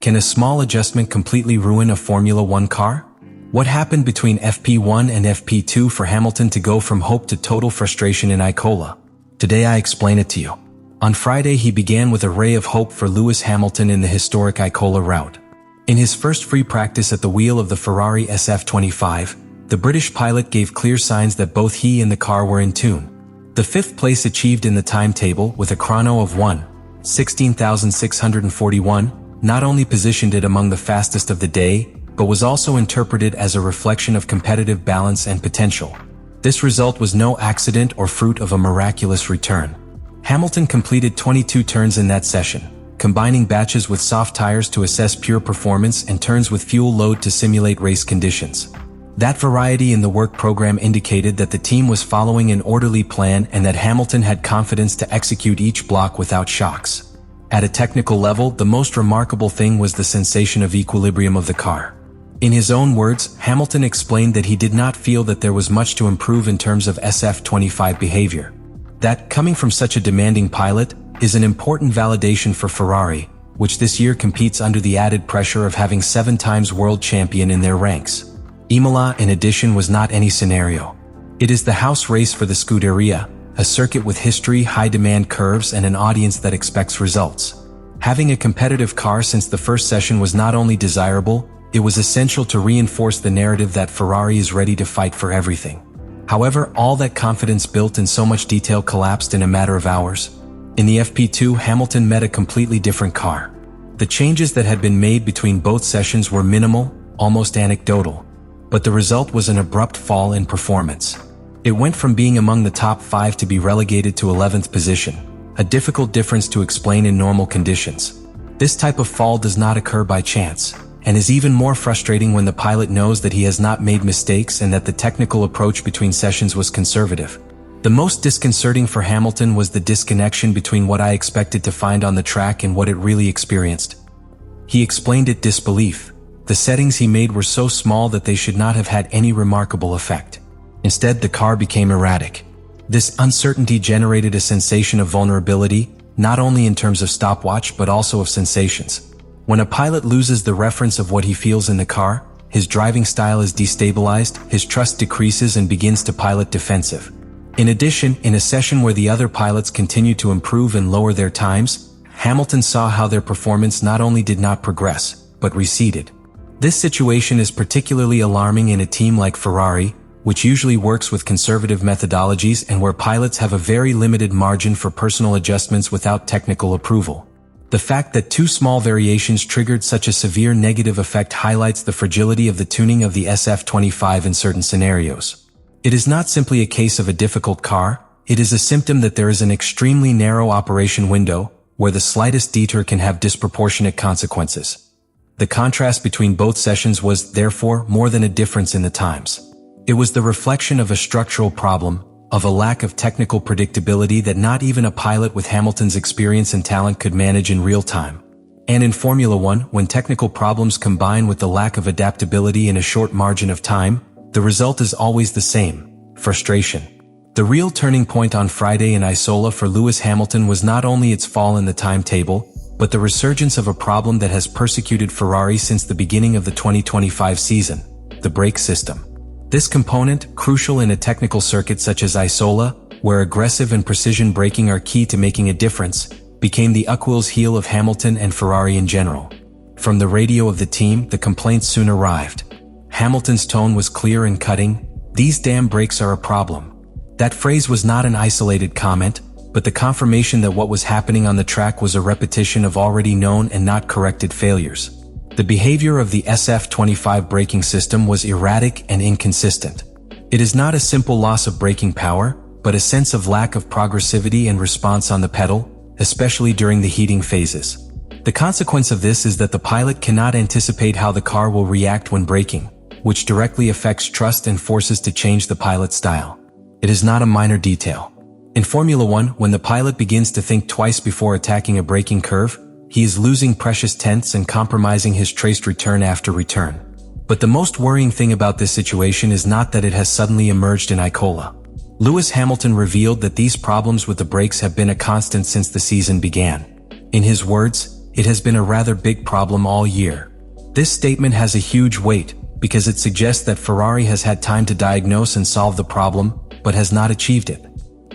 Can a small adjustment completely ruin a Formula One car? What happened between FP1 and FP2 for Hamilton to go from hope to total frustration in Imola? Today I explain it to you. On Friday he began with a ray of hope for Lewis Hamilton in the historic Imola route. In his first free practice at the wheel of the Ferrari SF25, the British pilot gave clear signs that both he and the car were in tune. The fifth place achieved in the timetable with a chrono of 1:16,641 not only positioned it among the fastest of the day, but was also interpreted as a reflection of competitive balance and potential. This result was no accident or fruit of a miraculous return. Hamilton completed 22 turns in that session, combining batches with soft tires to assess pure performance and turns with fuel load to simulate race conditions. That variety in the work program indicated that the team was following an orderly plan and that Hamilton had confidence to execute each block without shocks. At a technical level, the most remarkable thing was the sensation of equilibrium of the car. In his own words, Hamilton explained that he did not feel that there was much to improve in terms of SF25 behavior. That, coming from such a demanding pilot, is an important validation for Ferrari, which this year competes under the added pressure of having 7 times world champion in their ranks. Imola, in addition, was not any scenario. It is the house race for the Scuderia, a circuit with history, high-demand curves, and an audience that expects results. Having a competitive car since the first session was not only desirable, it was essential to reinforce the narrative that Ferrari is ready to fight for everything. However, all that confidence built in so much detail collapsed in a matter of hours. In the FP2, Hamilton met a completely different car. The changes that had been made between both sessions were minimal, almost anecdotal. But the result was an abrupt fall in performance. It went from being among the top 5 to be relegated to 11th position, a difficult difference to explain in normal conditions. This type of fall does not occur by chance, and is even more frustrating when the pilot knows that he has not made mistakes and that the technical approach between sessions was conservative. The most disconcerting for Hamilton was the disconnection between what I expected to find on the track and what it really experienced. He explained it disbelief. The settings he made were so small that they should not have had any remarkable effect. Instead, the car became erratic. This uncertainty generated a sensation of vulnerability, not only in terms of stopwatch but also of sensations. When a pilot loses the reference of what he feels in the car, his driving style is destabilized, his trust decreases and begins to pilot defensive. In addition, in a session where the other pilots continued to improve and lower their times, Hamilton saw how their performance not only did not progress, but receded. This situation is particularly alarming in a team like Ferrari, which usually works with conservative methodologies and where pilots have a very limited margin for personal adjustments without technical approval. The fact that 2 small variations triggered such a severe negative effect highlights the fragility of the tuning of the SF25 in certain scenarios. It is not simply a case of a difficult car, it is a symptom that there is an extremely narrow operation window, where the slightest detour can have disproportionate consequences. The contrast between both sessions was, therefore, more than a difference in the times. It was the reflection of a structural problem, of a lack of technical predictability that not even a pilot with Hamilton's experience and talent could manage in real time. And in Formula One, when technical problems combine with the lack of adaptability in a short margin of time, the result is always the same: frustration. The real turning point on Friday in Imola for Lewis Hamilton was not only its fall in the timetable, but the resurgence of a problem that has persecuted Ferrari since the beginning of the 2025 season: the brake system. This component, crucial in a technical circuit such as Imola, where aggressive and precision braking are key to making a difference, became the Achilles heel of Hamilton and Ferrari in general. From the radio of the team, the complaints soon arrived. Hamilton's tone was clear and cutting: "These damn brakes are a problem." That phrase was not an isolated comment, but the confirmation that what was happening on the track was a repetition of already known and not corrected failures. The behavior of the SF25 braking system was erratic and inconsistent. It is not a simple loss of braking power, but a sense of lack of progressivity and response on the pedal, especially during the heating phases. The consequence of this is that the pilot cannot anticipate how the car will react when braking, which directly affects trust and forces to change the pilot's style. It is not a minor detail. In Formula One, when the pilot begins to think twice before attacking a braking curve, he is losing precious tenths and compromising his traced return after return. But the most worrying thing about this situation is not that it has suddenly emerged in Imola. Lewis Hamilton revealed that these problems with the brakes have been a constant since the season began. In his words, it has been a rather big problem all year. This statement has a huge weight because it suggests that Ferrari has had time to diagnose and solve the problem, but has not achieved it.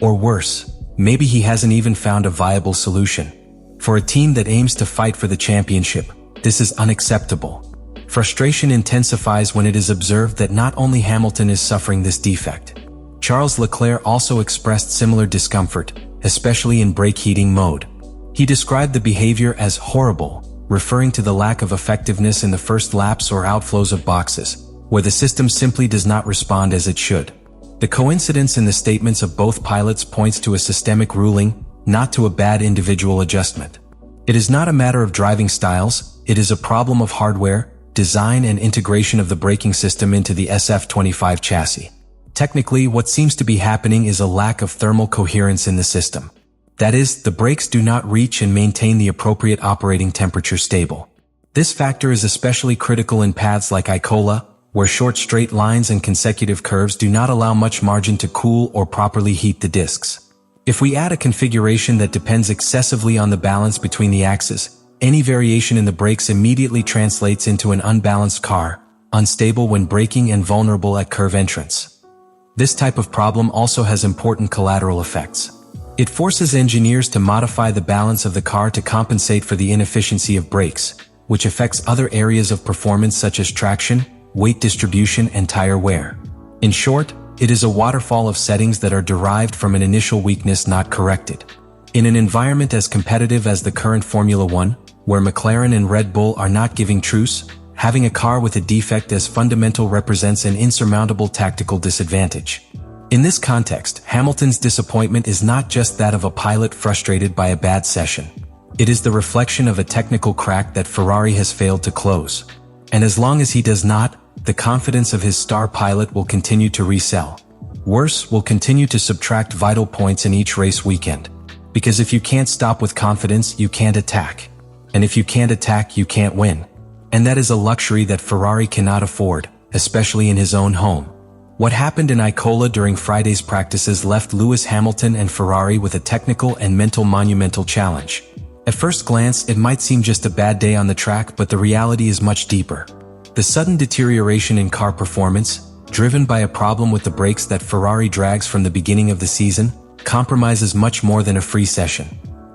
Or worse, maybe he hasn't even found a viable solution. For a team that aims to fight for the championship, this is unacceptable. Frustration intensifies when it is observed that not only Hamilton is suffering this defect. Charles Leclerc also expressed similar discomfort, especially in brake heating mode. He described the behavior as horrible, referring to the lack of effectiveness in the first laps or outflows of boxes, where the system simply does not respond as it should. The coincidence in the statements of both pilots points to a systemic ruling, not to a bad individual adjustment. It is not a matter of driving styles, it is a problem of hardware, design and integration of the braking system into the SF25 chassis. Technically, what seems to be happening is a lack of thermal coherence in the system. That is, the brakes do not reach and maintain the appropriate operating temperature stable. This factor is especially critical in paths like Imola, where short straight lines and consecutive curves do not allow much margin to cool or properly heat the discs. If we add a configuration that depends excessively on the balance between the axes, any variation in the brakes immediately translates into an unbalanced car, unstable when braking and vulnerable at curve entrance. This type of problem also has important collateral effects. It forces engineers to modify the balance of the car to compensate for the inefficiency of brakes, which affects other areas of performance such as traction, weight distribution, and tire wear. In short, it is a waterfall of settings that are derived from an initial weakness not corrected. In an environment as competitive as the current Formula One, where McLaren and Red Bull are not giving truce, having a car with a defect as fundamental represents an insurmountable tactical disadvantage. In this context, Hamilton's disappointment is not just that of a pilot frustrated by a bad session. It is the reflection of a technical crack that Ferrari has failed to close. And as long as he does not, the confidence of his star pilot will continue to resell. Worse, will continue to subtract vital points in each race weekend. Because if you can't stop with confidence, you can't attack. And if you can't attack, you can't win. And that is a luxury that Ferrari cannot afford, especially in his own home. What happened in Imola during Friday's practices left Lewis Hamilton and Ferrari with a technical and mental monumental challenge. At first glance, it might seem just a bad day on the track, but the reality is much deeper. The sudden deterioration in car performance, driven by a problem with the brakes that Ferrari drags from the beginning of the season, compromises much more than a free session.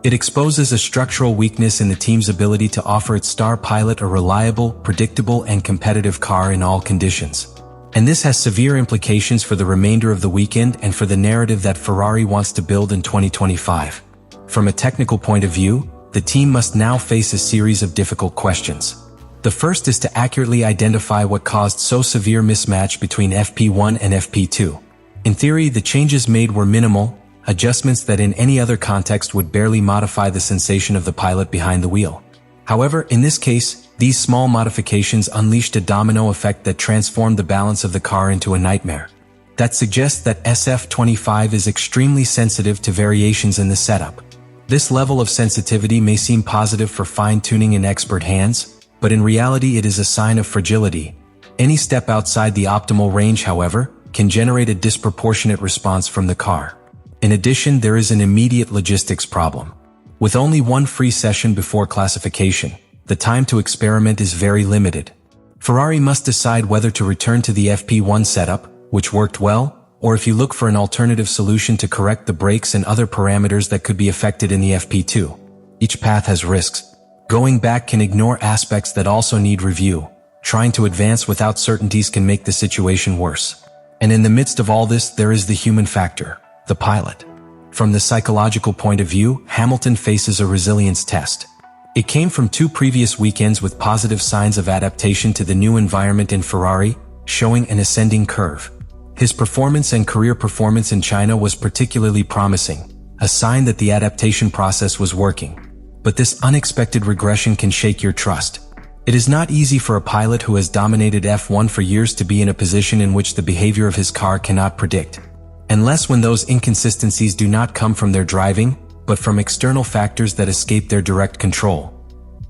It exposes a structural weakness in the team's ability to offer its star pilot a reliable, predictable, and competitive car in all conditions. And this has severe implications for the remainder of the weekend and for the narrative that Ferrari wants to build in 2025. From a technical point of view, the team must now face a series of difficult questions. The first is to accurately identify what caused so severe mismatch between FP1 and FP2. In theory, the changes made were minimal, adjustments that in any other context would barely modify the sensation of the pilot behind the wheel. However, in this case, these small modifications unleashed a domino effect that transformed the balance of the car into a nightmare. That suggests that SF25 is extremely sensitive to variations in the setup. This level of sensitivity may seem positive for fine-tuning in expert hands, but in reality it is a sign of fragility. Any step outside the optimal range, however, can generate a disproportionate response from the car. In addition, there is an immediate logistics problem. With only one free session before classification, the time to experiment is very limited. Ferrari must decide whether to return to the FP1 setup, which worked well, or if you look for an alternative solution to correct the brakes and other parameters that could be affected in the FP2. Each path has risks. Going back can ignore aspects that also need review. Trying to advance without certainties can make the situation worse. And in the midst of all this, there is the human factor, the pilot. From the psychological point of view, Hamilton faces a resilience test. It came from 2 previous weekends with positive signs of adaptation to the new environment in Ferrari, showing an ascending curve. His performance and career performance in China was particularly promising, a sign that the adaptation process was working. But this unexpected regression can shake your trust. It is not easy for a pilot who has dominated F1 for years to be in a position in which the behavior of his car cannot predict. Unless when those inconsistencies do not come from their driving, but from external factors that escape their direct control.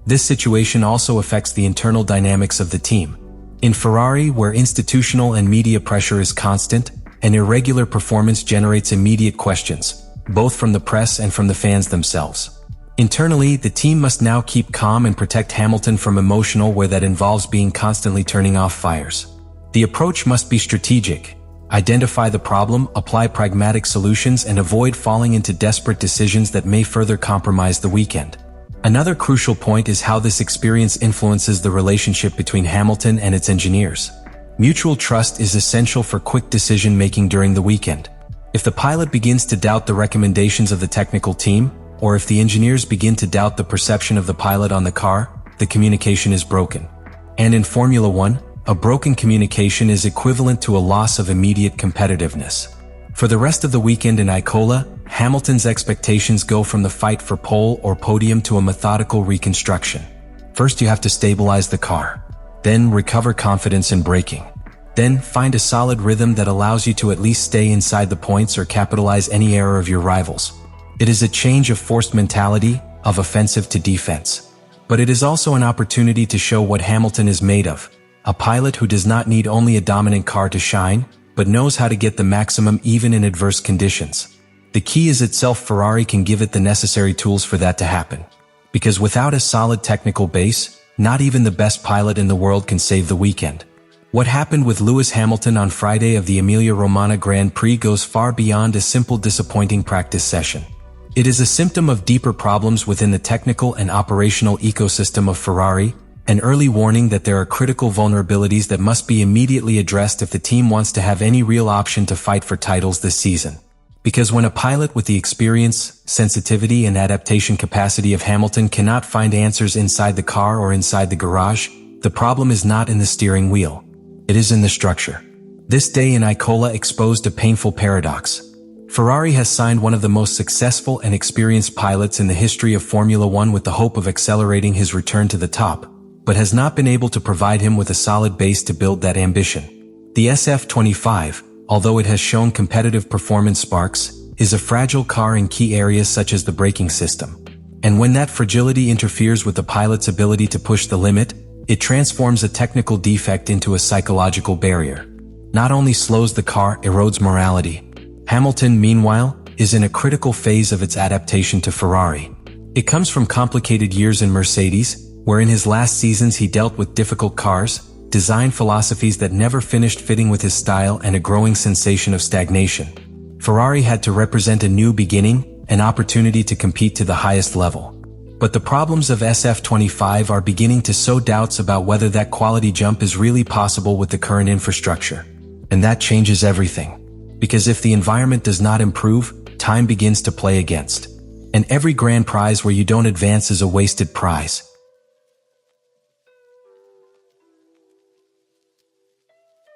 This situation also affects the internal dynamics of the team. In Ferrari, where institutional and media pressure is constant, an irregular performance generates immediate questions, both from the press and from the fans themselves. Internally, the team must now keep calm and protect Hamilton from emotional where that involves being constantly turning off fires. The approach must be strategic. Identify the problem, apply pragmatic solutions, and avoid falling into desperate decisions that may further compromise the weekend. Another crucial point is how this experience influences the relationship between Hamilton and its engineers. Mutual trust is essential for quick decision-making during the weekend. If the pilot begins to doubt the recommendations of the technical team, or if the engineers begin to doubt the perception of the pilot on the car, the communication is broken. And in Formula One, a broken communication is equivalent to a loss of immediate competitiveness. For the rest of the weekend in Imola, Hamilton's expectations go from the fight for pole or podium to a methodical reconstruction. First, you have to stabilize the car. Then, recover confidence in braking. Then, find a solid rhythm that allows you to at least stay inside the points or capitalize any error of your rivals. It is a change of forced mentality, of offensive to defense. But it is also an opportunity to show what Hamilton is made of. A pilot who does not need only a dominant car to shine, but knows how to get the maximum even in adverse conditions. The key is itself Ferrari can give it the necessary tools for that to happen. Because without a solid technical base, not even the best pilot in the world can save the weekend. What happened with Lewis Hamilton on Friday of the Emilia Romagna Grand Prix goes far beyond a simple disappointing practice session. It is a symptom of deeper problems within the technical and operational ecosystem of Ferrari, an early warning that there are critical vulnerabilities that must be immediately addressed if the team wants to have any real option to fight for titles this season. Because when a pilot with the experience, sensitivity, and adaptation capacity of Hamilton cannot find answers inside the car or inside the garage, the problem is not in the steering wheel. It is in the structure. This day in Imola exposed a painful paradox. Ferrari has signed one of the most successful and experienced pilots in the history of Formula One with the hope of accelerating his return to the top, but has not been able to provide him with a solid base to build that ambition. The SF25, although it has shown competitive performance sparks, is a fragile car in key areas such as the braking system. And when that fragility interferes with the pilot's ability to push the limit, it transforms a technical defect into a psychological barrier. Not only slows the car, erodes morality. Hamilton, meanwhile, is in a critical phase of its adaptation to Ferrari. It comes from complicated years in Mercedes, where in his last seasons he dealt with difficult cars, design philosophies that never finished fitting with his style, and a growing sensation of stagnation. Ferrari had to represent a new beginning, an opportunity to compete to the highest level. But the problems of SF25 are beginning to sow doubts about whether that quality jump is really possible with the current infrastructure. And that changes everything. Because if the environment does not improve, time begins to play against. And every grand prize where you don't advance is a wasted prize.